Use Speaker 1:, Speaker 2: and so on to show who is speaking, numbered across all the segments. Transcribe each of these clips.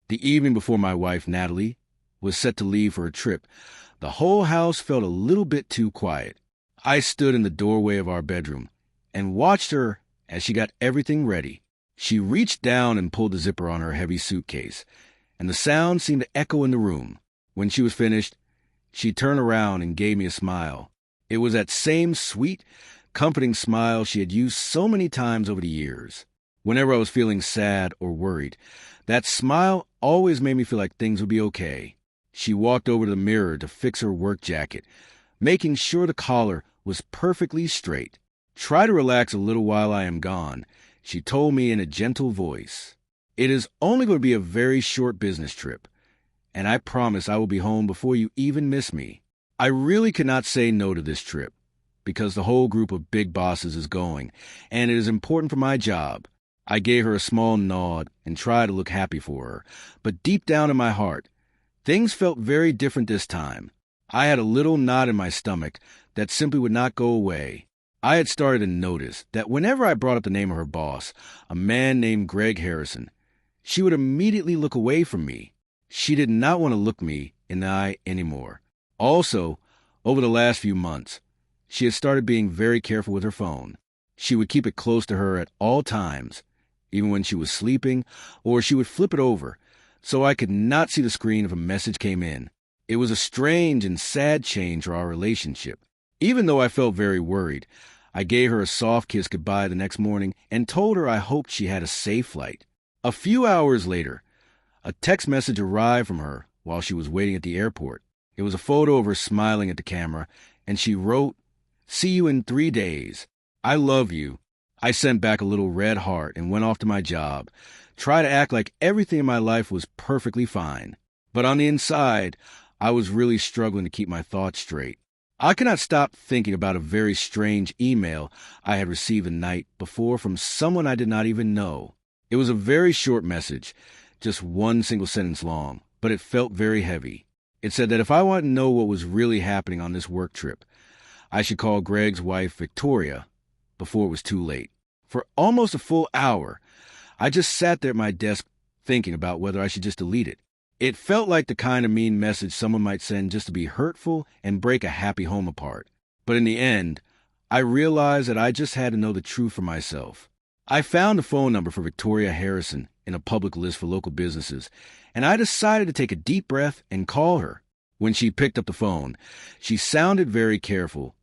Speaker 1: The evening before my wife, Natalie, was set to leave for a trip, the whole house felt a little bit too quiet. I stood in the doorway of our bedroom and watched her as she got everything ready. She reached down and pulled the zipper on her heavy suitcase, and the sound seemed to echo in the room. When she was finished, she turned around and gave me a smile. It was that same sweet, comforting smile she had used so many times over the years. Whenever I was feeling sad or worried, that smile always made me feel like things would be okay. She walked over to the mirror to fix her work jacket, making sure the collar was perfectly straight. "Try to relax a little while I am gone," she told me in a gentle voice. "It is only going to be a very short business trip, and I promise I will be home before you even miss me." I really could not say no to this trip, because the whole group of big bosses is going, and it is important for my job. I gave her a small nod and tried to look happy for her, but deep down in my heart, things felt very different this time. I had a little knot in my stomach that simply would not go away. I had started to notice that whenever I brought up the name of her boss, a man named Greg Harrison, she would immediately look away from me. She did not want to look me in the eye anymore. Also, over the last few months, she had started being very careful with her phone. She would keep it close to her at all times, even when she was sleeping, or she would flip it over, so I could not see the screen if a message came in. It was a strange and sad change for our relationship. Even though I felt very worried, I gave her a soft kiss goodbye the next morning and told her I hoped she had a safe flight. A few hours later, a text message arrived from her while she was waiting at the airport. It was a photo of her smiling at the camera, and she wrote, "See you in 3 days. I love you." I sent back a little red heart and went off to my job, tried to act like everything in my life was perfectly fine. But on the inside, I was really struggling to keep my thoughts straight. I could not stop thinking about a very strange email I had received the night before from someone I did not even know. It was a very short message, just one single sentence long, but it felt very heavy. It said that if I wanted to know what was really happening on this work trip, I should call Greg's wife, Victoria, before it was too late. For almost a full hour, I just sat there at my desk thinking about whether I should just delete it. It felt like the kind of mean message someone might send just to be hurtful and break a happy home apart. But in the end, I realized that I just had to know the truth for myself. I found the phone number for Victoria Harrison in a public list for local businesses, and I decided to take a deep breath and call her. When she picked up the phone, she sounded very careful,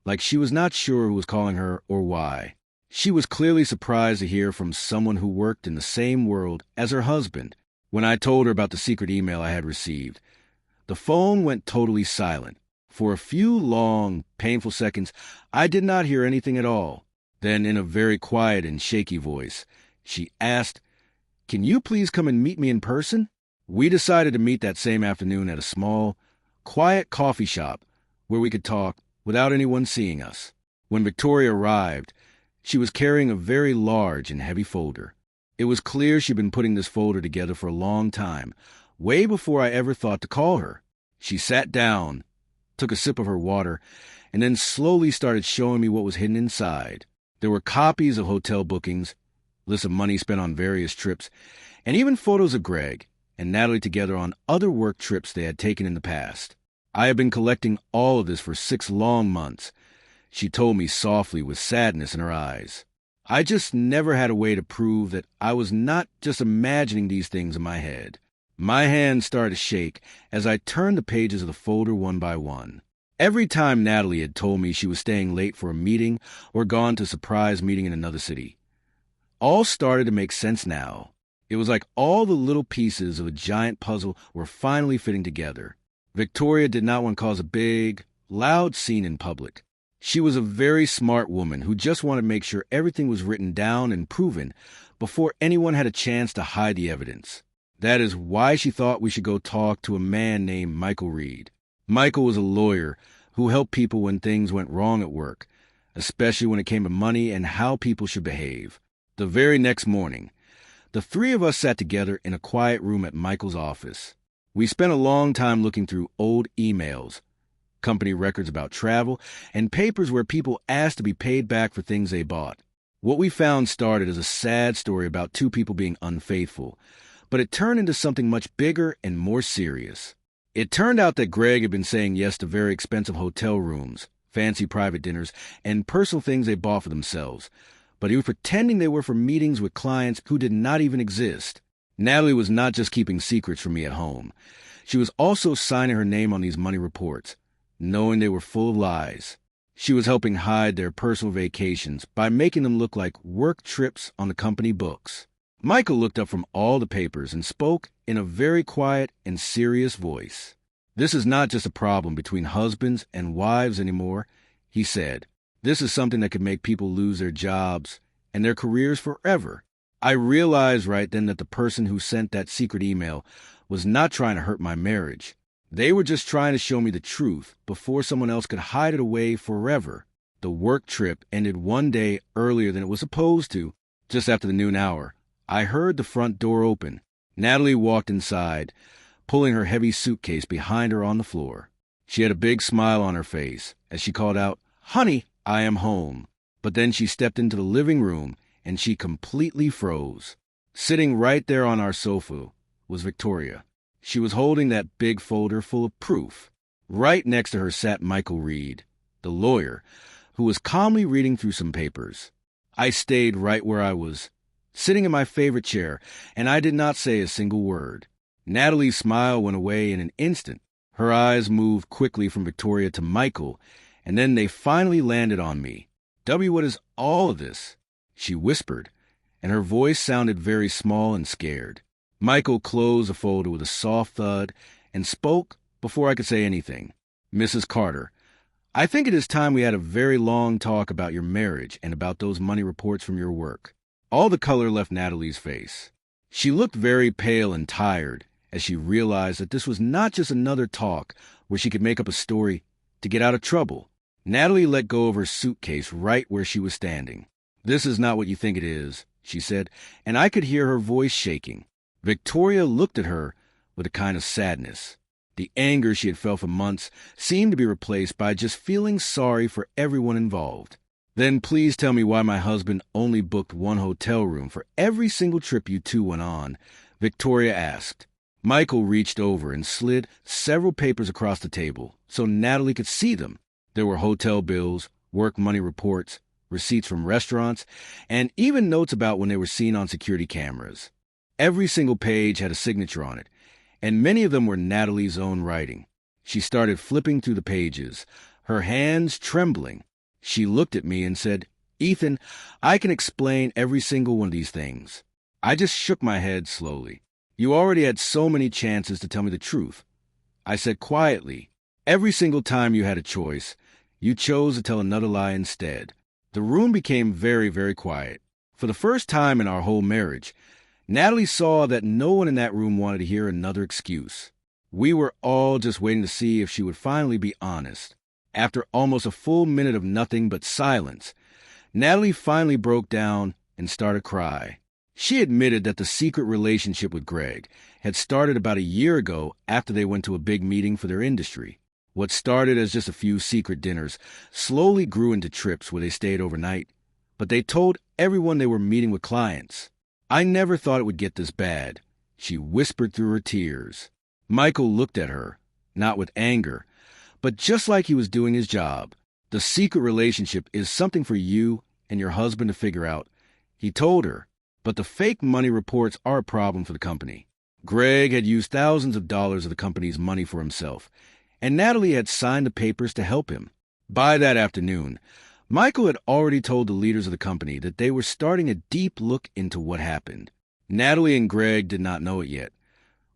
Speaker 1: like she was not sure who was calling her or why. She was clearly surprised to hear from someone who worked in the same world as her husband. When I told her about the secret email I had received, the phone went totally silent. For a few long, painful seconds, I did not hear anything at all. Then, in a very quiet and shaky voice, she asked, "Can you please come and meet me in person?" We decided to meet that same afternoon at a small, quiet coffee shop where we could talk without anyone seeing us. When Victoria arrived, she was carrying a very large and heavy folder. It was clear she'd been putting this folder together for a long time, way before I ever thought to call her. She sat down, took a sip of her water, and then slowly started showing me what was hidden inside. There were copies of hotel bookings, lists of money spent on various trips, and even photos of Greg and Natalie together on other work trips they had taken in the past. I had been collecting all of this for 6 long months, she told me softly with sadness in her eyes. I just never had a way to prove that I was not just imagining these things in my head. My hands started to shake as I turned the pages of the folder one by one. Every time Natalie had told me she was staying late for a meeting or gone to a surprise meeting in another city, all started to make sense now. It was like all the little pieces of a giant puzzle were finally fitting together. Victoria did not want to cause a big, loud scene in public. She was a very smart woman who just wanted to make sure everything was written down and proven before anyone had a chance to hide the evidence. That is why she thought we should go talk to a man named Michael Reed. Michael was a lawyer who helped people when things went wrong at work, especially when it came to money and how people should behave. The very next morning, the 3 of us sat together in a quiet room at Michael's office. We spent a long time looking through old emails, company records about travel, and papers where people asked to be paid back for things they bought. What we found started as a sad story about 2 people being unfaithful, but it turned into something much bigger and more serious. It turned out that Greg had been saying yes to very expensive hotel rooms, fancy private dinners, and personal things they bought for themselves, but he was pretending they were for meetings with clients who did not even exist. Natalie was not just keeping secrets from me at home. She was also signing her name on these money reports, knowing they were full of lies. She was helping hide their personal vacations by making them look like work trips on the company books. Michael looked up from all the papers and spoke in a very quiet and serious voice. "This is not just a problem between husbands and wives anymore," he said. "This is something that could make people lose their jobs and their careers forever." I realized right then that the person who sent that secret email was not trying to hurt my marriage. They were just trying to show me the truth before someone else could hide it away forever. The work trip ended one day earlier than it was supposed to, just after the noon hour. I heard the front door open. Natalie walked inside, pulling her heavy suitcase behind her on the floor. She had a big smile on her face as she called out, "Honey, I am home." But then she stepped into the living room and she completely froze. Sitting right there on our sofa was Victoria. She was holding that big folder full of proof. Right next to her sat Michael Reed, the lawyer, who was calmly reading through some papers. I stayed right where I was, sitting in my favorite chair, and I did not say a single word. Natalie's smile went away in an instant. Her eyes moved quickly from Victoria to Michael, and then they finally landed on me. "W, what is all of this?" she whispered, and her voice sounded very small and scared. Michael closed the folder with a soft thud and spoke before I could say anything. "Mrs. Carter, I think it is time we had a very long talk about your marriage and about those money reports from your work." All the color left Natalie's face. She looked very pale and tired as she realized that this was not just another talk where she could make up a story to get out of trouble. Natalie let go of her suitcase right where she was standing. "This is not what you think it is," she said, and I could hear her voice shaking. Victoria looked at her with a kind of sadness. The anger she had felt for months seemed to be replaced by just feeling sorry for everyone involved. "Then please tell me why my husband only booked one hotel room for every single trip you two went on," Victoria asked. Michael reached over and slid several papers across the table so Natalie could see them. There were hotel bills, work money reports, receipts from restaurants, and even notes about when they were seen on security cameras. Every single page had a signature on it, and many of them were Natalie's own writing. She started flipping through the pages, her hands trembling. She looked at me and said, "Ethan, I can explain every single one of these things." I just shook my head slowly. "You already had so many chances to tell me the truth," I said quietly. "Every single time you had a choice, you chose to tell another lie instead." The room became very, very quiet. For the first time in our whole marriage, Natalie saw that no one in that room wanted to hear another excuse. We were all just waiting to see if she would finally be honest. After almost a full minute of nothing but silence, Natalie finally broke down and started to cry. She admitted that the secret relationship with Greg had started about a year ago after they went to a big meeting for their industry. What started as just a few secret dinners slowly grew into trips where they stayed overnight, but they told everyone they were meeting with clients. "I never thought it would get this bad," she whispered through her tears. Michael looked at her, not with anger, but just like he was doing his job. "The secret relationship is something for you and your husband to figure out," he told her, "but the fake money reports are a problem for the company." Greg had used thousands of dollars of the company's money for himself, and Natalie had signed the papers to help him. By that afternoon, Michael had already told the leaders of the company that they were starting a deep look into what happened. Natalie and Greg did not know it yet,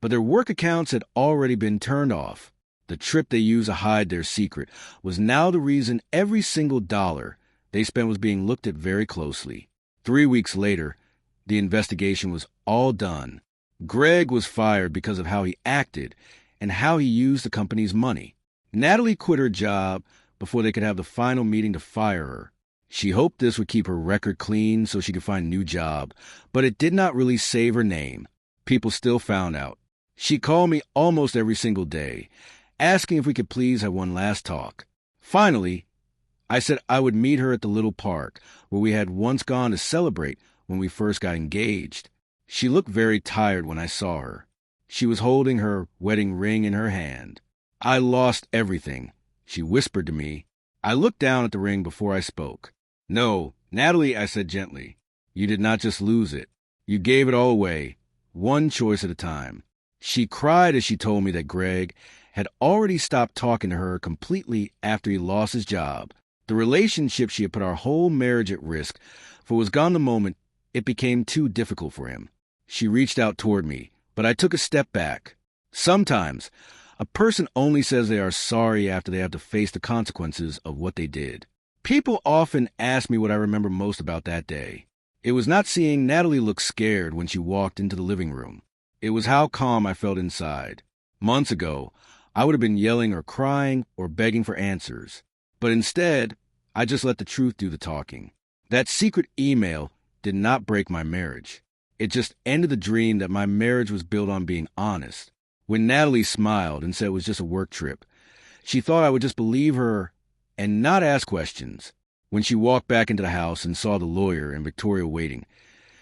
Speaker 1: but their work accounts had already been turned off. The trip they used to hide their secret was now the reason every single dollar they spent was being looked at very closely. 3 weeks later, the investigation was all done. Greg was fired because of how he acted and how he used the company's money. Natalie quit her job before they could have the final meeting to fire her. She hoped this would keep her record clean so she could find a new job, but it did not really save her name. People still found out. She called me almost every single day, asking if we could please have one last talk. Finally, I said I would meet her at the little park where we had once gone to celebrate when we first got engaged. She looked very tired when I saw her. She was holding her wedding ring in her hand. "I lost everything," she whispered to me. I looked down at the ring before I spoke. "No, Natalie," I said gently. "You did not just lose it. You gave it all away, one choice at a time." She cried as she told me that Greg had already stopped talking to her completely after he lost his job. The relationship she had put our whole marriage at risk for was gone the moment it became too difficult for him. She reached out toward me, but I took a step back. Sometimes, a person only says they are sorry after they have to face the consequences of what they did. People often ask me what I remember most about that day. It was not seeing Natalie look scared when she walked into the living room. It was how calm I felt inside. Months ago, I would have been yelling or crying or begging for answers. But instead, I just let the truth do the talking. That secret email did not break my marriage. It just ended the dream that my marriage was built on being honest. When Natalie smiled and said it was just a work trip, she thought I would just believe her and not ask questions. When she walked back into the house and saw the lawyer and Victoria waiting,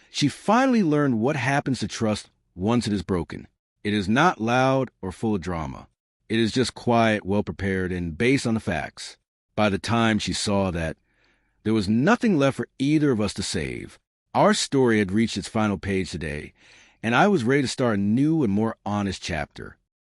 Speaker 1: she finally learned what happens to trust once it is broken. It is not loud or full of drama. It is just quiet, well-prepared, and based on the facts. By the time she saw that, there was nothing left for either of us to save. Our story had reached its final page today, and I was ready to start a new and more honest chapter.